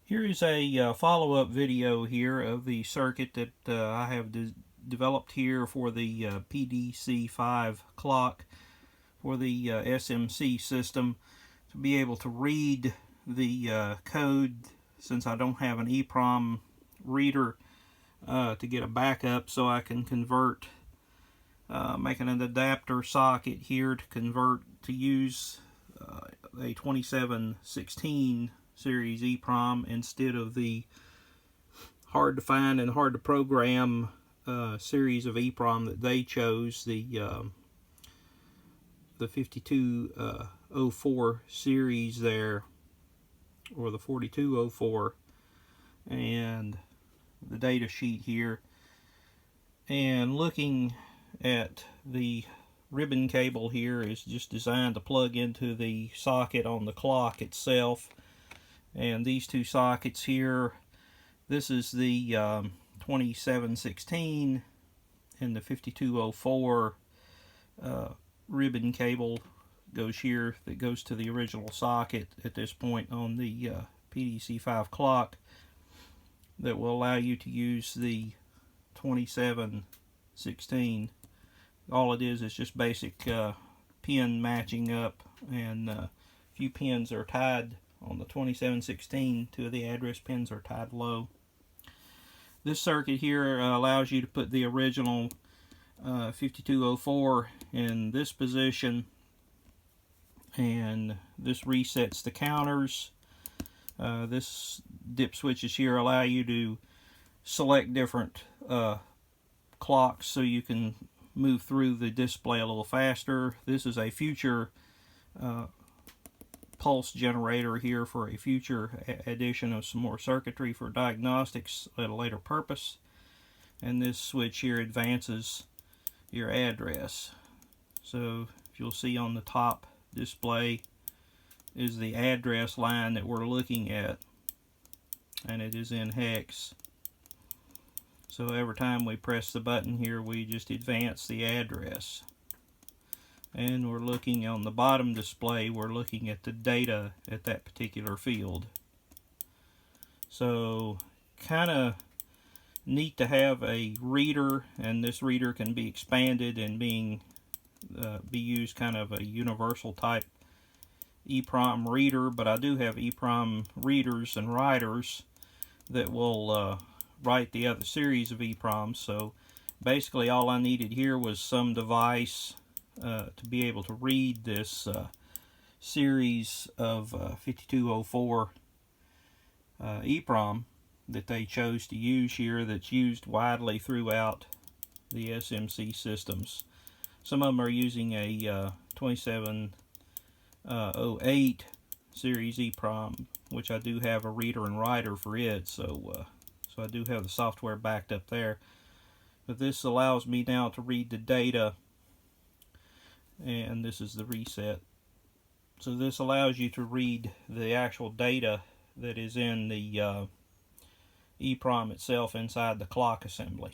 Here is a follow-up video here of the circuit that I have developed here for the PDC-5 clock for the SMC system to be able to read the code, since I don't have an EPROM reader, to get a backup so I can convert, making an adapter socket here to convert to use a 2716 series EPROM instead of the hard to find and hard to program series of EPROM that they chose, the 5204 series there, or the 4204, and the data sheet here. And looking at the ribbon cable here is just designed to plug into the socket on the clock itself. And these two sockets here, this is the 2716 and the 5204 ribbon cable goes here, that goes to the original socket at this point on the PDC-5 clock, that will allow you to use the 2716. All it is just basic pin matching up, and a few pins are tied on the 2716. Two of the address pins are tied low. This circuit here allows you to put the original 5204 in this position, and this resets the counters. This dip switches here allow you to select different clocks so you can move through the display a little faster. This is a future pulse generator here for a future addition of some more circuitry for diagnostics at a later purpose. And this switch here advances your address. So if you'll see on the top display is the address line that we're looking at, and it is in hex. So every time we press the button here, we just advance the address. And we're looking on the bottom display, we're looking at the data at that particular field. So kind of neat to have a reader, and this reader can be expanded and be used kind of a universal type EPROM reader. But I do have EPROM readers and writers that will write the other series of EPROMs. So basically all I needed here was some device to be able to read this series of 5204 EPROM that they chose to use here, that's used widely throughout the SMC systems. Some of them are using a 2708 series EPROM, which I do have a reader and writer for it, so I do have the software backed up there. But this allows me now to read the data, and this is the reset. So this allows you to read the actual data that is in the EPROM itself inside the clock assembly.